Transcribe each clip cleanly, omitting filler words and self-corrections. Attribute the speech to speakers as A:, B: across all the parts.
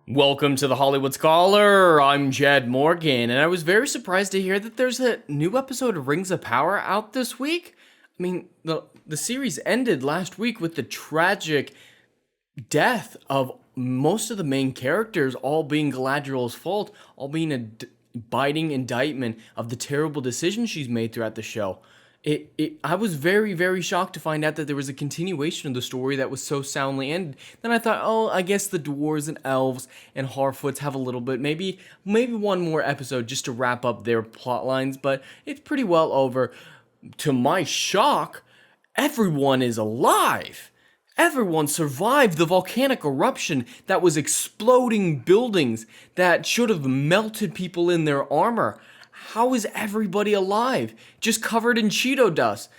A: Welcome to the Hollywood Scholar. I'm Jed Morgan, and I was very surprised to hear that there's a new episode of Rings of Power out this week. I mean, the series ended last week with the tragic death of most of the main characters, all being Galadriel's fault, all being a biting indictment of the terrible decisions she's made throughout the show. I was very, very shocked to find out that there was a continuation of the story that was so soundly ended. Then I thought, oh, I guess the dwarves and elves and Harfoots have a little bit, maybe one more episode just to wrap up their plot lines, but it's pretty well over. To my shock, everyone is alive. Everyone survived the volcanic eruption that was exploding buildings that should have melted people in their armor. How is everybody alive? Just covered in Cheeto dust.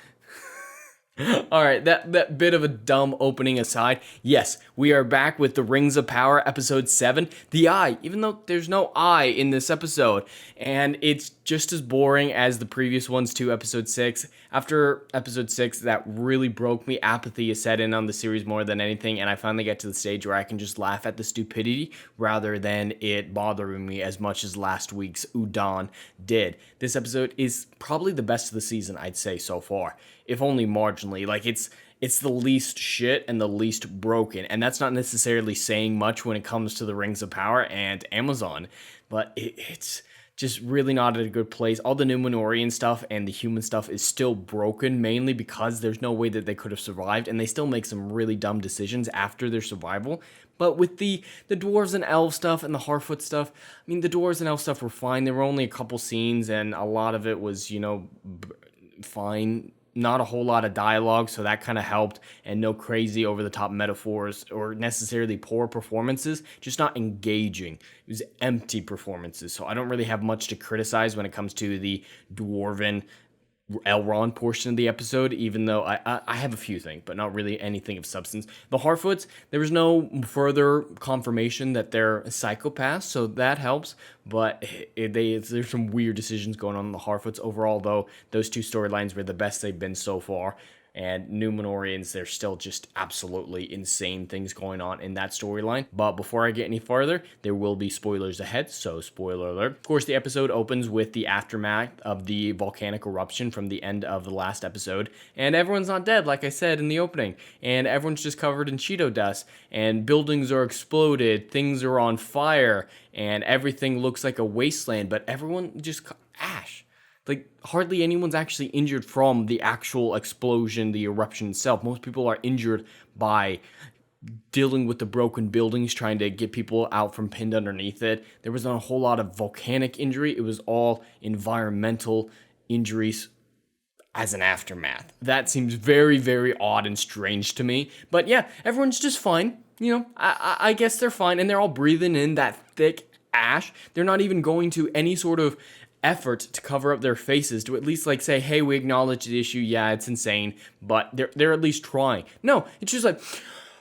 A: Alright, that bit of a dumb opening aside. Yes, we are back with the Rings of Power episode 7, The Eye, even though there's no eye in this episode. And it's just as boring as the previous ones to episode 6. After episode 6, that really broke me. Apathy is set in on the series more than anything, and I finally get to the stage where I can just laugh at the stupidity rather than it bothering me as much as last week's Udon did. This episode is probably the best of the season, I'd say, so far. If only marginally. Like, it's the least shit and the least broken, and that's not necessarily saying much when it comes to the Rings of Power and Amazon, but it's just really not at a good place. All the Númenórean stuff and the human stuff is still broken, mainly because there's no way that they could have survived, and they still make some really dumb decisions after their survival. But with the dwarves and elf stuff and the Harfoot stuff, I mean, the dwarves and elf stuff were fine. There were only a couple scenes, and a lot of it was, fine. Not a whole lot of dialogue, so that kind of helped, and no crazy over-the-top metaphors or necessarily poor performances, just not engaging. It was empty performances, so I don't really have much to criticize when it comes to the Dwarven Elrond portion of the episode, even though I have a few things, but not really anything of substance. The Harfoots, there was no further confirmation that they're psychopaths, so that helps, but there's some weird decisions going on in the Harfoots. Overall, though, those two storylines were the best they've been so far. And Númenóreans, there's still just absolutely insane things going on in that storyline. But before I get any farther, there will be spoilers ahead, so spoiler alert. Of course, the episode opens with the aftermath of the volcanic eruption from the end of the last episode. And everyone's not dead, like I said in the opening. And everyone's just covered in Cheeto dust. And buildings are exploded, things are on fire, and everything looks like a wasteland. But everyone just ash. Like, hardly anyone's actually injured from the actual explosion, the eruption itself. Most people are injured by dealing with the broken buildings, trying to get people out from pinned underneath it. There wasn't a whole lot of volcanic injury. It was all environmental injuries as an aftermath. That seems very, very odd and strange to me. But yeah, everyone's just fine. I guess they're fine, and they're all breathing in that thick ash. They're not even going to any sort of effort to cover up their faces, to at least say, hey, we acknowledge the issue, yeah, it's insane, but they're at least trying. No, it's just like,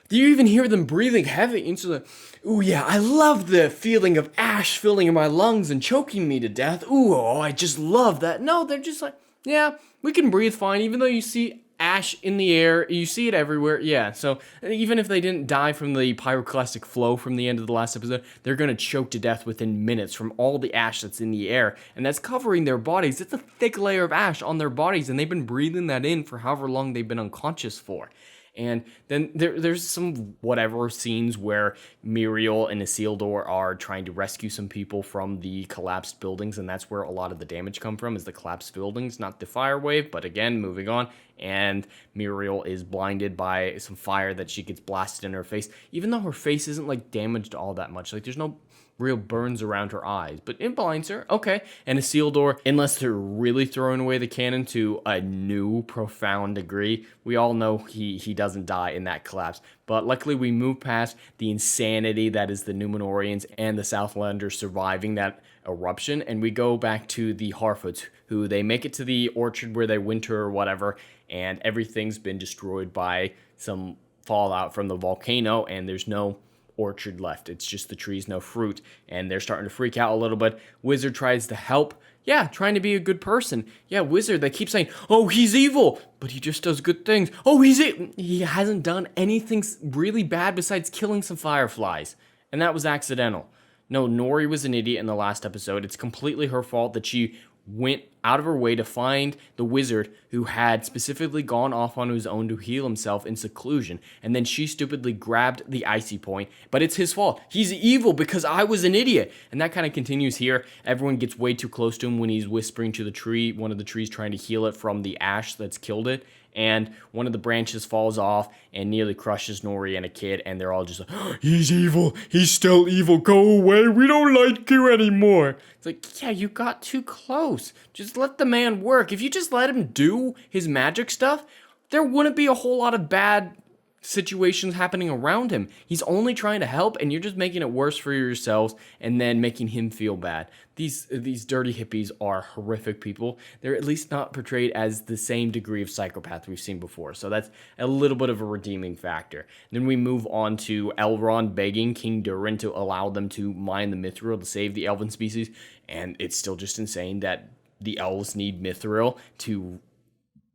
A: do you even hear them breathing heavy? And so like, ooh yeah, I love the feeling of ash filling in my lungs and choking me to death. Ooh, oh, I just love that. No, they're just like, yeah, we can breathe fine, even though you see ash in the air, you see it everywhere. Yeah, so even if they didn't die from the pyroclastic flow from the end of the last episode, they're gonna choke to death within minutes from all the ash that's in the air, and that's covering their bodies. It's a thick layer of ash on their bodies, and they've been breathing that in for however long they've been unconscious for. And then there's some whatever scenes where Mithril and Isildur are trying to rescue some people from the collapsed buildings, and that's where a lot of the damage come from, is the collapsed buildings, not the fire wave. But again, moving on, and Mithril is blinded by some fire that she gets blasted in her face, even though her face isn't damaged all that much. There's no real burns around her eyes, but it blinds her. Okay. And Isildur, unless they're really throwing away the canon to a new profound degree, we all know he doesn't die in that collapse. But luckily we move past the insanity that is the Númenóreans and the Southlanders surviving that eruption, and we go back to the Harfoots, who they make it to the orchard where they winter or whatever, and everything's been destroyed by some fallout from the volcano, and there's no orchard left. It's just the trees, no fruit, and they're starting to freak out a little bit. Wizard tries to help. Yeah, trying to be a good person. Yeah, Wizard, they keep saying, oh, he's evil, but he just does good things. Oh, he hasn't done anything really bad besides killing some fireflies. And that was accidental. No, Nori was an idiot in the last episode. It's completely her fault that she went out of her way to find the wizard who had specifically gone off on his own to heal himself in seclusion, and then she stupidly grabbed the icy point, but it's his fault. He's evil because I was an idiot. And that kind of continues here. Everyone gets way too close to him when he's whispering to the tree, one of the trees trying to heal it from the ash that's killed it, and one of the branches falls off and nearly crushes Nori and a kid, and they're all just like, oh, he's evil, he's still evil, go away, we don't like you anymore. It's like, yeah, you got too close. Just let the man work. If you just let him do his magic stuff, there wouldn't be a whole lot of bad situations happening around him. He's only trying to help, and you're just making it worse for yourselves and then making him feel bad. These dirty hippies are horrific people. They're at least not portrayed as the same degree of psychopath we've seen before, so that's a little bit of a redeeming factor. Then we move on to Elrond begging King Durin to allow them to mine the mithril to save the elven species, and it's still just insane that the elves need mithril to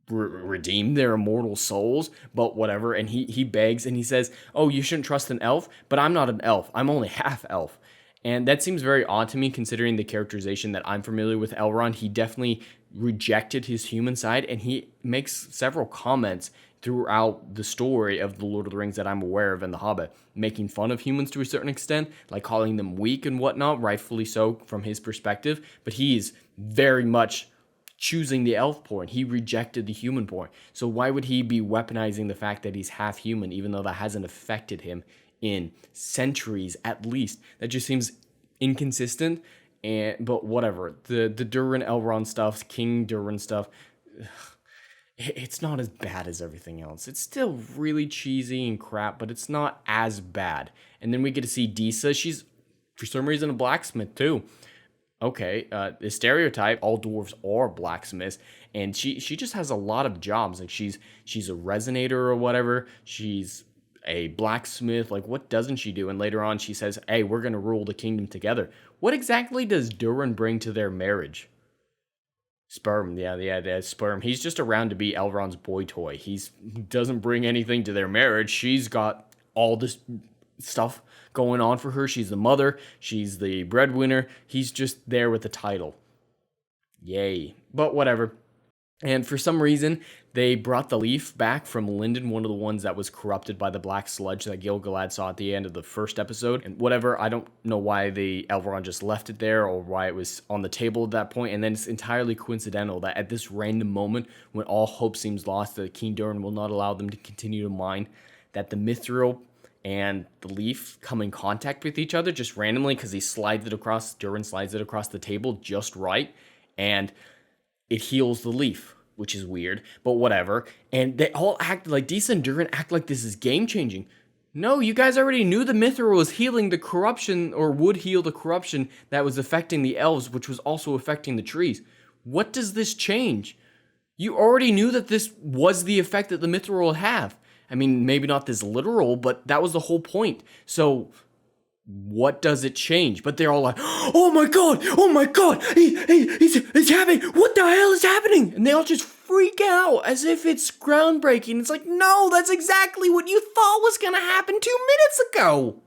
A: redeem their immortal souls, but whatever. And he begs and he says, oh, you shouldn't trust an elf, but I'm not an elf, I'm only half elf. And that seems very odd to me, considering the characterization that I'm familiar with Elrond. He definitely rejected his human side, and he makes several comments throughout the story of The Lord of the Rings that I'm aware of in The Hobbit, making fun of humans to a certain extent, like calling them weak and whatnot, rightfully so from his perspective, but he's very much choosing the elf point. He rejected the human point. So why would he be weaponizing the fact that he's half human, even though that hasn't affected him in centuries at least? That just seems inconsistent. But whatever. The Durin Elrond stuff, King Durin stuff, it's not as bad as everything else. It's still really cheesy and crap, but it's not as bad. And then we get to see Disa. She's, for some reason, a blacksmith too. Okay, the stereotype, all dwarves are blacksmiths, and she just has a lot of jobs. Like she's a resonator or whatever. She's a blacksmith. Like, what doesn't she do? And later on, she says, hey, we're going to rule the kingdom together. What exactly does Durin bring to their marriage? Sperm, yeah, sperm. He's just around to be Elrond's boy toy. He doesn't bring anything to their marriage. She's got all this stuff going on for her. She's the mother, she's the breadwinner. He's just there with the title. Yay. But whatever. And for some reason, they brought the leaf back from Linden, one of the ones that was corrupted by the black sludge that Gil-galad saw at the end of the first episode. And whatever, I don't know why the Elrond just left it there or why it was on the table at that point. And then it's entirely coincidental that at this random moment, when all hope seems lost, that King Durin will not allow them to continue to mine, that the mithril and the leaf come in contact with each other just randomly because Durin slides it across the table just right, and it heals the leaf, which is weird, but whatever. And they all act like, Disa and Durin act like this is game-changing. No, you guys already knew the mithril was healing the corruption, or would heal the corruption that was affecting the elves, which was also affecting the trees. What does this change? You already knew that this was the effect that the mithril would have. I mean, maybe not this literal, but that was the whole point. So what does it change? But they're all like, oh my god, he's having, what the hell is happening? And they all just freak out as if it's groundbreaking. It's like, no, that's exactly what you thought was gonna happen 2 minutes ago.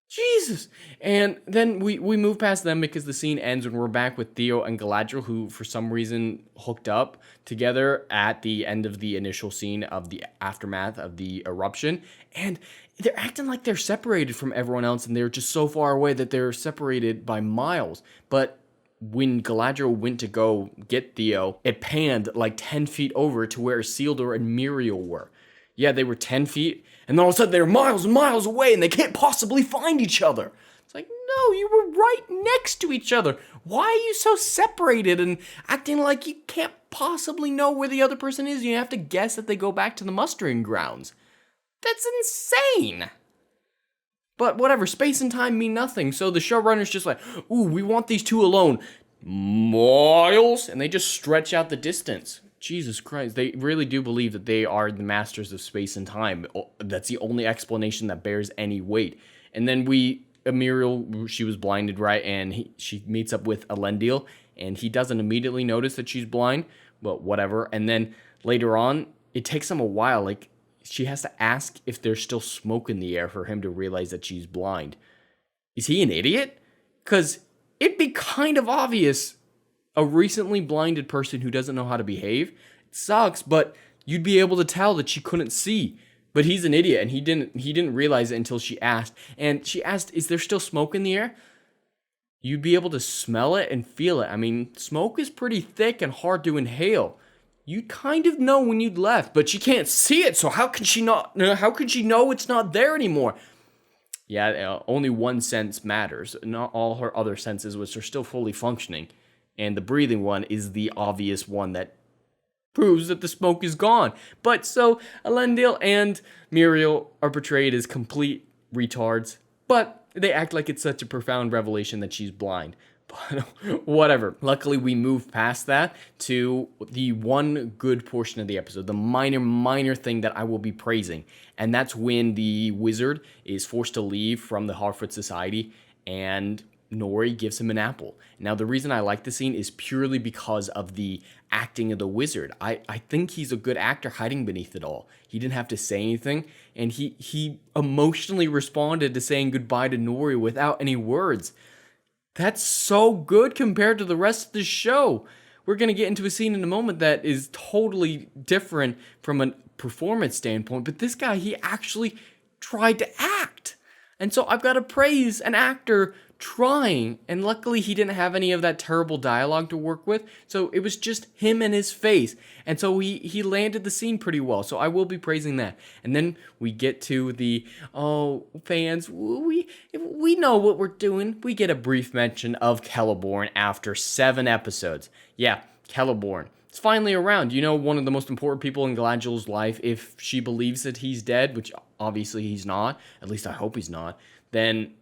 A: Jesus. And then we move past them because the scene ends when we're back with Theo and Galadriel, who for some reason hooked up together at the end of the initial scene of the aftermath of the eruption. And they're acting like they're separated from everyone else, and they're just so far away that they're separated by miles. But when Galadriel went to go get Theo, it panned like 10 feet over to where Isildur and Miriel were. Yeah, they were 10 feet, and then all of a sudden they're miles and miles away, and they can't possibly find each other. It's like, no, you were right next to each other. Why are you so separated and acting like you can't possibly know where the other person is? You have to guess that they go back to the mustering grounds. That's insane. But whatever, space and time mean nothing, so the showrunner's just like, ooh, we want these two alone. Miles, and they just stretch out the distance. Jesus Christ, they really do believe that they are the masters of space and time. That's the only explanation that bears any weight. And then Miriel, she was blinded, right? And she meets up with Elendil, and he doesn't immediately notice that she's blind, but whatever. And then later on, it takes him a while. Like, she has to ask if there's still smoke in the air for him to realize that she's blind. Is he an idiot? Because it'd be kind of obvious a recently blinded person who doesn't know how to behave. It sucks, but you'd be able to tell that she couldn't see. But he's an idiot, and he didn't realize it until she asked. And she asked, "Is there still smoke in the air?" You'd be able to smell it and feel it. I mean, smoke is pretty thick and hard to inhale. You'd kind of know when you'd left, but she can't see it, so how could she not? How could she know it's not there anymore? Yeah, only one sense matters. Not all her other senses, which are still fully functioning. And the breathing one is the obvious one that proves that the smoke is gone. But so Elendil and Muriel are portrayed as complete retards, but they act like it's such a profound revelation that she's blind. But whatever. Luckily, we move past that to the one good portion of the episode, the minor thing that I will be praising. And that's when the wizard is forced to leave from the Harfoot Society and Nori gives him an apple. Now, the reason I like the scene is purely because of the acting of the wizard. I think he's a good actor hiding beneath it all. He didn't have to say anything, and he emotionally responded to saying goodbye to Nori without any words. That's so good compared to the rest of the show. We're going to get into a scene in a moment that is totally different from a performance standpoint, but this guy, he actually tried to act. And so I've got to praise an actor trying, and luckily he didn't have any of that terrible dialogue to work with, so it was just him and his face, and so he landed the scene pretty well, so I will be praising that. And then we get to the, fans, we know what we're doing. We get a brief mention of Celeborn after 7 episodes. Yeah, Celeborn. It's finally around. You know, one of the most important people in Galadriel's life, if she believes that he's dead, which obviously he's not, at least I hope he's not, then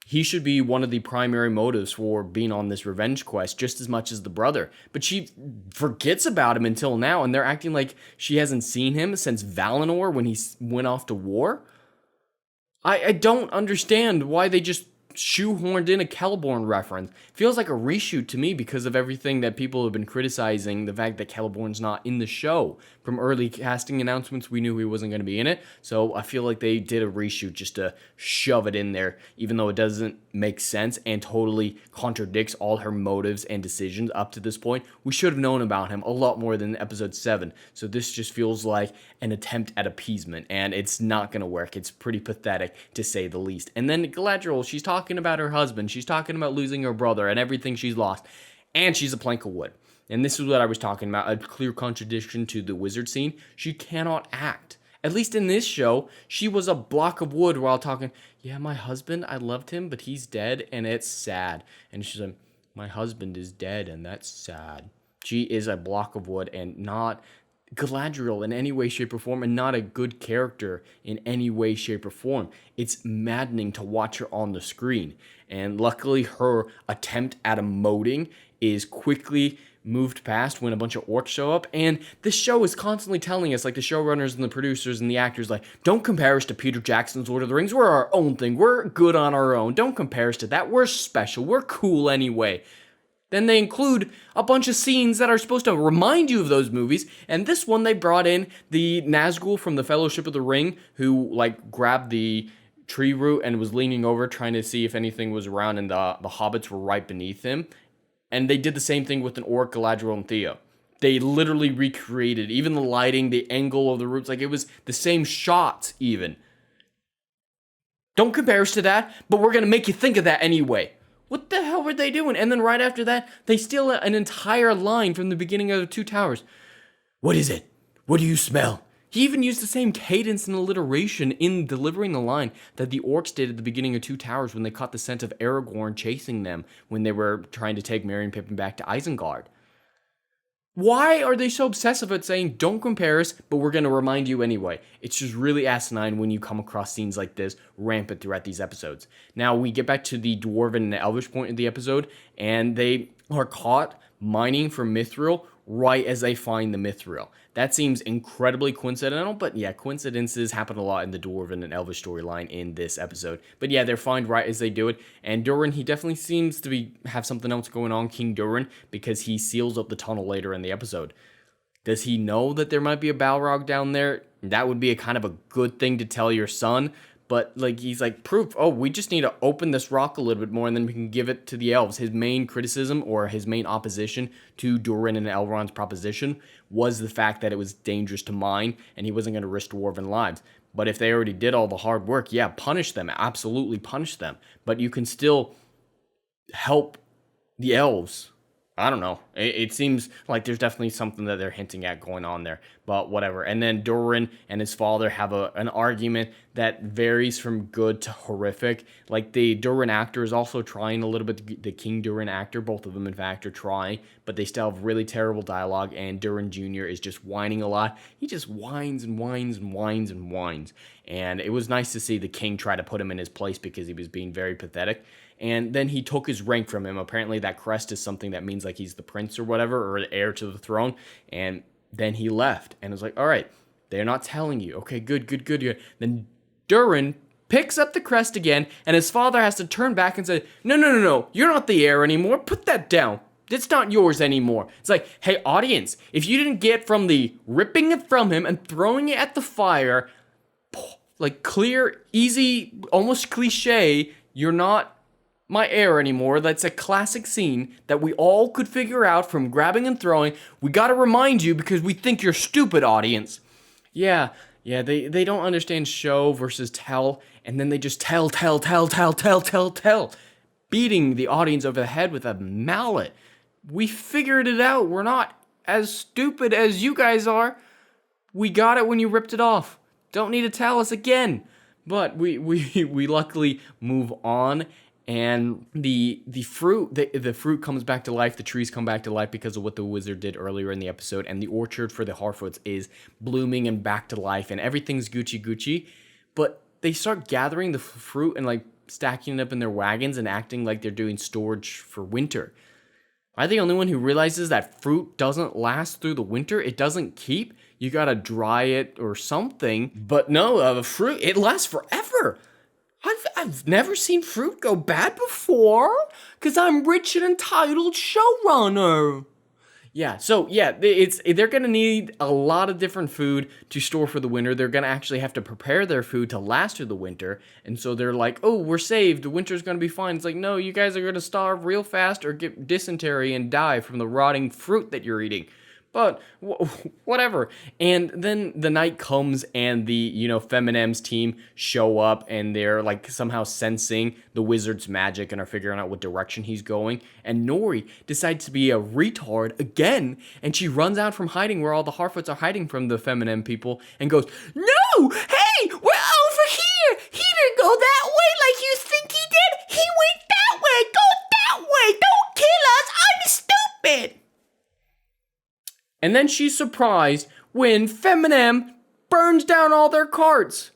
A: he should be one of the primary motives for being on this revenge quest just as much as the brother. But she forgets about him until now, and they're acting like she hasn't seen him since Valinor when he went off to war. I don't understand why they just shoehorned in a Celeborn reference. Feels like a reshoot to me because of everything that people have been criticizing, the fact that Celeborn's not in the show. From early casting announcements, we knew he wasn't going to be in it, so I feel like they did a reshoot just to shove it in there, even though it doesn't make sense and totally contradicts all her motives and decisions up to this point. We should have known about him a lot more than episode 7, so this just feels like an attempt at appeasement, and it's not going to work. It's pretty pathetic, to say the least. And then Galadriel, she's talking about her husband, she's talking about losing her brother and everything she's lost, and she's a plank of wood. And this is what I was talking about, a clear contradiction to the wizard scene. She cannot act. At least in this show, she was a block of wood while talking, yeah, my husband, I loved him, but he's dead, and it's sad. And she's like, my husband is dead, and that's sad. She is a block of wood and not Galadriel in any way, shape, or form, and not a good character in any way, shape, or form. It's maddening to watch her on the screen. And luckily, her attempt at emoting is quickly moved past when a bunch of orcs show up. And this show is constantly telling us, like the showrunners and the producers and the actors, like, don't compare us to Peter Jackson's Lord of the Rings. We're our own thing. We're good on our own. Don't compare us to that. We're special. We're cool anyway. Then they include a bunch of scenes that are supposed to remind you of those movies. And this one, they brought in the Nazgul from the Fellowship of the Ring, who, like, grabbed the tree root and was leaning over trying to see if anything was around, and the hobbits were right beneath him. And they did the same thing with an orc, Galadriel and Theo. They literally recreated, even the lighting, the angle of the roots, like it was the same shots even. Don't compare us to that, but we're going to make you think of that anyway. What the hell were they doing? And then right after that, they steal an entire line from the beginning of the Two Towers. What is it? What do you smell? He even used the same cadence and alliteration in delivering the line that the orcs did at the beginning of Two Towers when they caught the scent of Aragorn chasing them when they were trying to take Merry and Pippin back to Isengard. Why are they so obsessive at saying, don't compare us, but we're going to remind you anyway? It's just really asinine when you come across scenes like this rampant throughout these episodes. Now, we get back to the Dwarven and Elvish point of the episode, and they are caught mining for mithril right as they find the mithril. That seems incredibly coincidental, but yeah, coincidences happen a lot in the Dwarven and Elvish storyline in this episode. But yeah, they're found right as they do it, and Durin, he definitely seems to have something else going on, King Durin, because he seals up the tunnel later in the episode. Does he know that there might be a balrog down there? That would be a kind of a good thing to tell your son, but like he's like, proof, oh, we just need to open this rock a little bit more and then we can give it to the elves. His main criticism or his main opposition to Durin and Elrond's proposition was the fact that it was dangerous to mine and he wasn't going to risk dwarven lives. But if they already did all the hard work, yeah, punish them, absolutely punish them. But you can still help the elves. I don't know. It seems like there's definitely something that they're hinting at going on there, but whatever. And then Durin and his father have an argument that varies from good to horrific. Like the Durin actor is also trying a little bit. The King Durin actor, both of them in fact, are trying, but they still have really terrible dialogue. And Durin Jr. is just whining a lot. He just whines and whines and whines and whines. And it was nice to see the king try to put him in his place because he was being very pathetic. And then he took his rank from him. Apparently that crest is something that means like he's the prince or whatever, or the heir to the throne. And then he left. And it was like, all right, they're not telling you. Okay, good. Then Durin picks up the crest again, and his father has to turn back and say, no, you're not the heir anymore. Put that down. It's not yours anymore. It's like, hey, audience, if you didn't get from the ripping it from him and throwing it at the fire, like clear, easy, almost cliche, you're not my heir anymore. That's a classic scene that we all could figure out from grabbing and throwing. We gotta remind you because we think you're stupid, audience. Yeah, they don't understand show versus tell, and then they just tell, beating the audience over the head with a mallet. We figured it out. We're not as stupid as you guys are. We got it when you ripped it off. Don't need to tell us again. But we luckily move on. And the fruit comes back to life. The trees come back to life because of what the wizard did earlier in the episode. And the orchard for the Harfoots is blooming and back to life. And everything's Gucci. But they start gathering the fruit and like stacking it up in their wagons and acting like they're doing storage for winter. Am I the only one who realizes that fruit doesn't last through the winter? It doesn't keep. You gotta dry it or something. But no, fruit, it lasts forever. I've never seen fruit go bad before, because I'm rich and entitled showrunner. Yeah, so yeah, they're going to need a lot of different food to store for the winter. They're going to actually have to prepare their food to last through the winter. And so they're like, oh, we're saved. The winter's going to be fine. It's like, no, you guys are going to starve real fast or get dysentery and die from the rotting fruit that you're eating. But whatever. And then the night comes and the, Feminem's team show up and they're like somehow sensing the wizard's magic and are figuring out what direction he's going. And Nori decides to be a retard again. And she runs out from hiding where all the Harfoots are hiding from the Feminem people and goes, no, hey, we're over here. He didn't go that way like you think he did. He went that way. Go that way. Don't kill us. I'm stupid. And then she's surprised when Feminem burns down all their carts.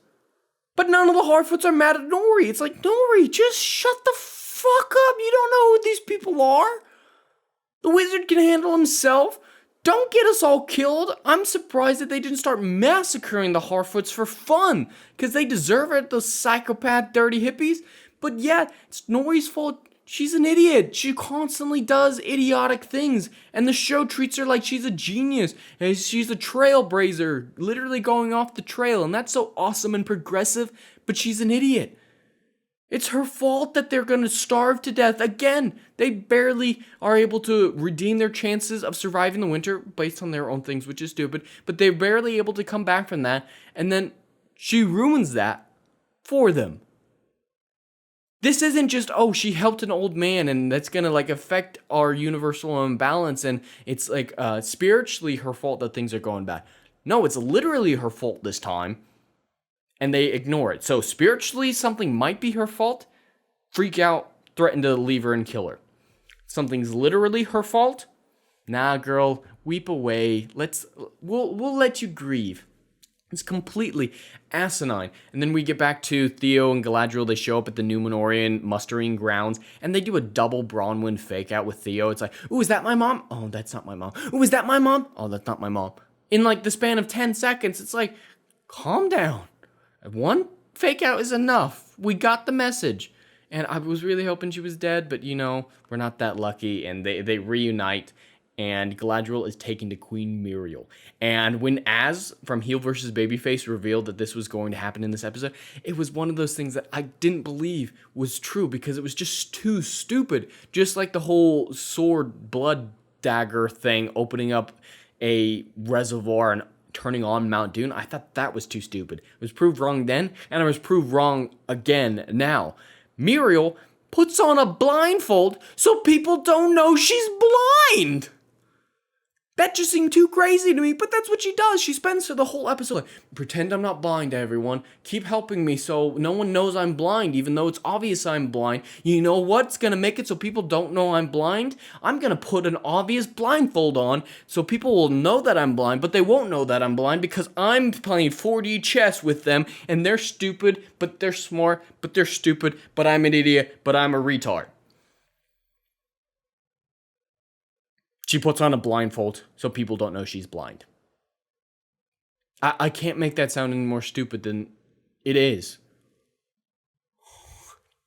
A: But none of the Harfoots are mad at Nori. It's like, Nori, just shut the fuck up. You don't know who these people are. The wizard can handle himself. Don't get us all killed. I'm surprised that they didn't start massacring the Harfoots for fun. Because they deserve it, those psychopath dirty hippies. But yeah, it's Nori's fault. She's an idiot. She constantly does idiotic things. And the show treats her like she's a genius. And she's a trailblazer, literally going off the trail. And that's so awesome and progressive. But she's an idiot. It's her fault that they're going to starve to death. Again, they barely are able to redeem their chances of surviving the winter based on their own things, which is stupid. But they're barely able to come back from that. And then she ruins that for them. This isn't just, oh, she helped an old man and that's going to like affect our universal imbalance and it's like spiritually her fault that things are going bad. No, it's literally her fault this time and they ignore it. So spiritually something might be her fault, freak out, threaten to leave her and kill her. Something's literally her fault. Nah, girl, weep away. We'll let you grieve. It's completely asinine. And then we get back to Theo and Galadriel. They show up at the Númenórean mustering grounds, and they do a double Bronwyn fake out with Theo. It's like, ooh, is that my mom? Oh, that's not my mom. Ooh, is that my mom? Oh, that's not my mom. In like the span of 10 seconds, it's like, calm down. One fake out is enough. We got the message. And I was really hoping she was dead, but we're not that lucky. And they reunite. and Galadriel is taken to Queen Muriel. And when Az from Heel vs. Babyface revealed that this was going to happen in this episode, it was one of those things that I didn't believe was true because it was just too stupid. Just like the whole sword blood dagger thing opening up a reservoir and turning on Mount Doom, I thought that was too stupid. It was proved wrong then, and it was proved wrong again now. Muriel puts on a blindfold so people don't know she's blind. That just seemed too crazy to me, but that's what she does. She spends the whole episode like, pretend I'm not blind, everyone. Keep helping me so no one knows I'm blind, even though it's obvious I'm blind. You know what's gonna make it so people don't know I'm blind? I'm gonna put an obvious blindfold on so people will know that I'm blind, but they won't know that I'm blind because I'm playing 4D chess with them, and they're stupid, but they're smart, but they're stupid, but I'm an idiot, but I'm a retard. She puts on a blindfold so people don't know she's blind. I can't make that sound any more stupid than it is.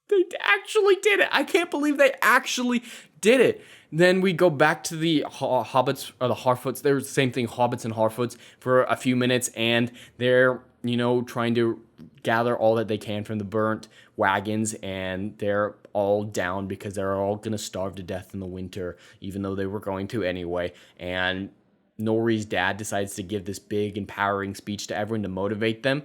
A: They actually did it. I can't believe they actually did it. Then we go back to the hobbits, or the Harfoots. They're the same thing, hobbits and Harfoots, for a few minutes, and they're, trying to gather all that they can from the burnt wagons, and they're all down because they're all going to starve to death in the winter, even though they were going to anyway. And Nori's dad decides to give this big, empowering speech to everyone to motivate them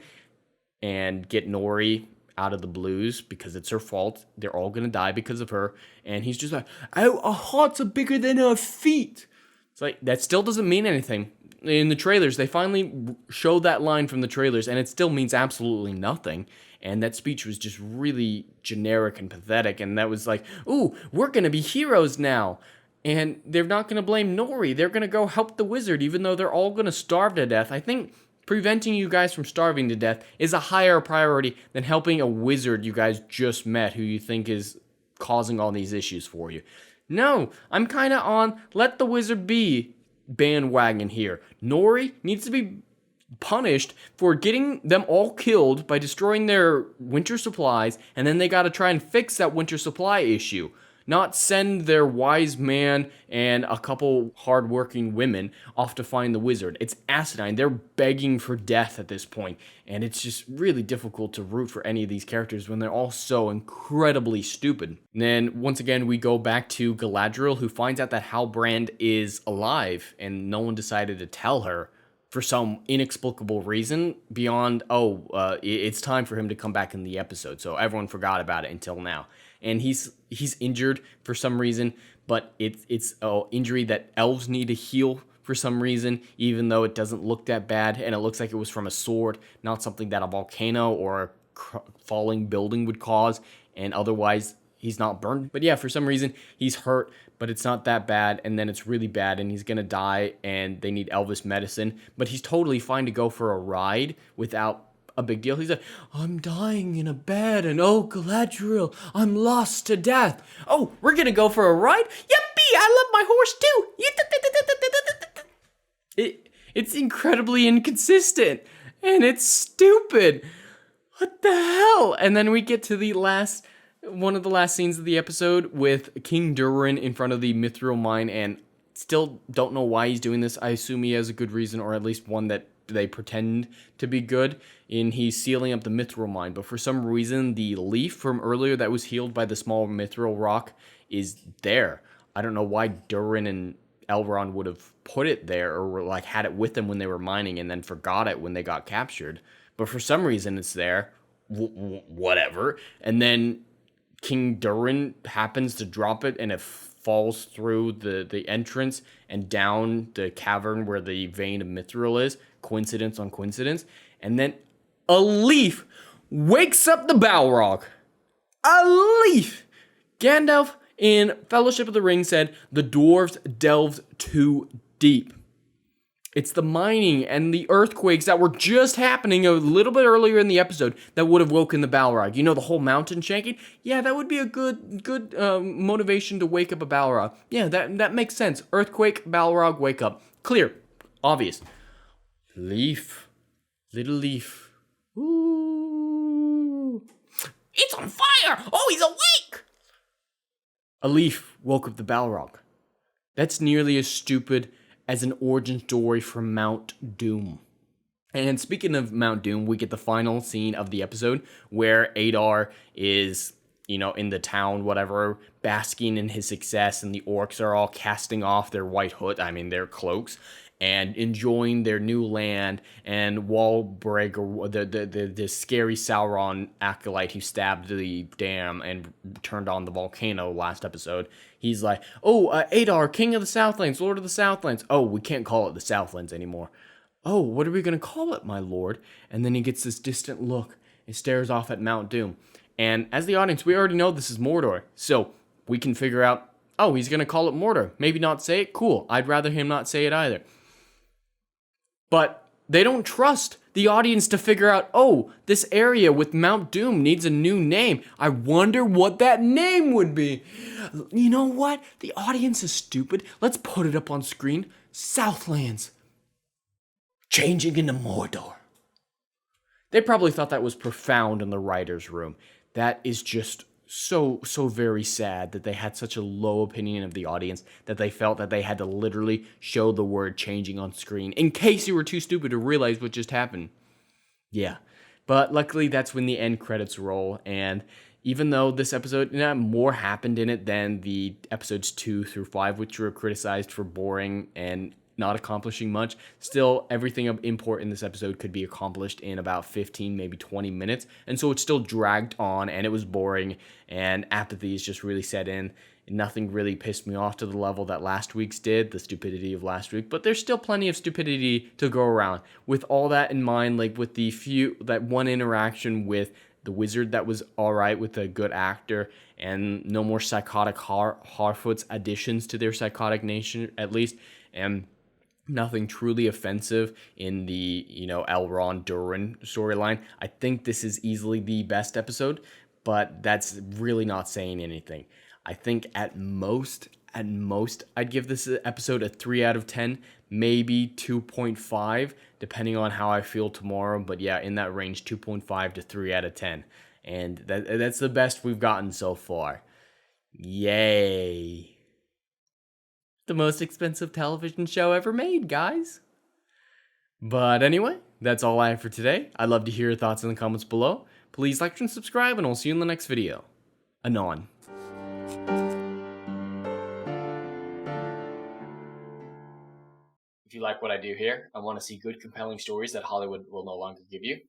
A: and get Nori out of the blues because it's her fault. They're all going to die because of her. And he's just like, oh, our hearts are bigger than our feet. It's like, that still doesn't mean anything. In the trailers, they finally show that line from the trailers, and it still means absolutely nothing. And that speech was just really generic and pathetic. And that was like, ooh, we're going to be heroes now. And they're not going to blame Nori. They're going to go help the wizard, even though they're all going to starve to death. I think preventing you guys from starving to death is a higher priority than helping a wizard you guys just met who you think is causing all these issues for you. No, I'm kind of on let the wizard be bandwagon here. Nori needs to be punished for getting them all killed by destroying their winter supplies, and then they got to try and fix that winter supply issue. Not send their wise man and a couple hardworking women off to find the wizard. It's asinine. They're begging for death at this point, and it's just really difficult to root for any of these characters when they're all so incredibly stupid. And then, once again, we go back to Galadriel, who finds out that Halbrand is alive, and no one decided to tell her for some inexplicable reason beyond, it's time for him to come back in the episode, so everyone forgot about it until now. And he's injured for some reason, but it's an injury that elves need to heal for some reason, even though it doesn't look that bad, and it looks like it was from a sword, not something that a volcano or a falling building would cause, and otherwise he's not burned. But yeah, for some reason he's hurt, but it's not that bad, and then it's really bad, and he's gonna die, and they need Elvis medicine, but he's totally fine to go for a ride without a big deal. He's like, I'm dying in a bed, and oh, Galadriel, I'm lost to death. Oh, we're gonna go for a ride? Yippee, I love my horse too. It's incredibly inconsistent, and it's stupid. What the hell? And then we get to one of the last scenes of the episode with King Durin in front of the mithril mine, and still don't know why he's doing this. I assume he has a good reason, or at least one that they pretend to be good, and he's sealing up the mithril mine, but for some reason the leaf from earlier that was healed by the small mithril rock is there. I don't know why Durin and Elrond would have put it there, or like had it with them when they were mining and then forgot it when they got captured, but for some reason it's there. Whatever. And then King Durin happens to drop it, and it falls through the entrance and down the cavern where the vein of mithril is. Coincidence on coincidence. And then a leaf wakes up the balrog. A leaf! Gandalf in Fellowship of the Ring said, the dwarves delved too deep. It's the mining and the earthquakes that were just happening a little bit earlier in the episode that would have woken the balrog. You know, the whole mountain shaking? Yeah, that would be a good motivation to wake up a balrog. Yeah, that makes sense. Earthquake, balrog, wake up. Clear. Obvious. Leaf. Little leaf. Ooh. It's on fire! Oh, he's awake! A leaf woke up the balrog. That's nearly as stupid as an origin story for Mount Doom. And speaking of Mount Doom, we get the final scene of the episode where Eitr is, in the town, whatever, basking in his success, and the orcs are all casting off their their cloaks, and enjoying their new land. And Walbreg, the scary Sauron acolyte who stabbed the dam and turned on the volcano last episode, he's like, "Oh, Adar, King of the Southlands, Lord of the Southlands. Oh, we can't call it the Southlands anymore. Oh, what are we going to call it, my lord?" And then he gets this distant look and stares off at Mount Doom. And as the audience, we already know this is Mordor. So we can figure out, oh, he's going to call it Mordor. Maybe not say it. Cool. I'd rather him not say it either. But they don't trust the audience to figure out, oh, this area with Mount Doom needs a new name. I wonder what that name would be. You know what? The audience is stupid. Let's put it up on screen. Southlands. Changing into Mordor. They probably thought that was profound in the writer's room. That is just so very sad that they had such a low opinion of the audience that they felt that they had to literally show the word changing on screen in case you were too stupid to realize what just happened. Yeah, but luckily that's when the end credits roll, and even though this episode, more happened in it than the episodes 2 through 5, which were criticized for boring and not accomplishing much, still everything of import in this episode could be accomplished in about 15, maybe 20 minutes, and so it still dragged on, and it was boring, and apathy is just really set in. Nothing really pissed me off to the level that last week's did, the stupidity of last week, but there's still plenty of stupidity to go around. With all that in mind, like with that one interaction with the wizard that was alright with a good actor, and no more psychotic Harfoots additions to their psychotic nation, at least, and nothing truly offensive in the, Elrond Durin storyline. I think this is easily the best episode, but that's really not saying anything. I think at most, I'd give this episode a 3 out of 10, maybe 2.5, depending on how I feel tomorrow. But yeah, in that range, 2.5 to 3 out of 10. And that's the best we've gotten so far. Yay. The most expensive television show ever made, guys. But anyway, that's all I have for today. I'd love to hear your thoughts in the comments below. Please like and subscribe, and I'll see you in the next video. Anon. If you like what I do here and want to see good, compelling stories that Hollywood will no longer give you,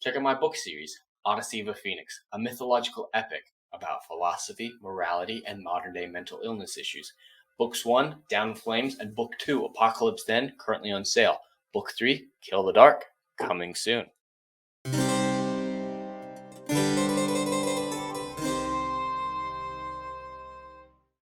A: check out my book series, Odyssey of a Phoenix, a mythological epic about philosophy, morality, and modern-day mental illness issues. Books 1, Down in Flames, and Book 2, Apocalypse Then, currently on sale. Book 3, Kill the Dark, coming soon.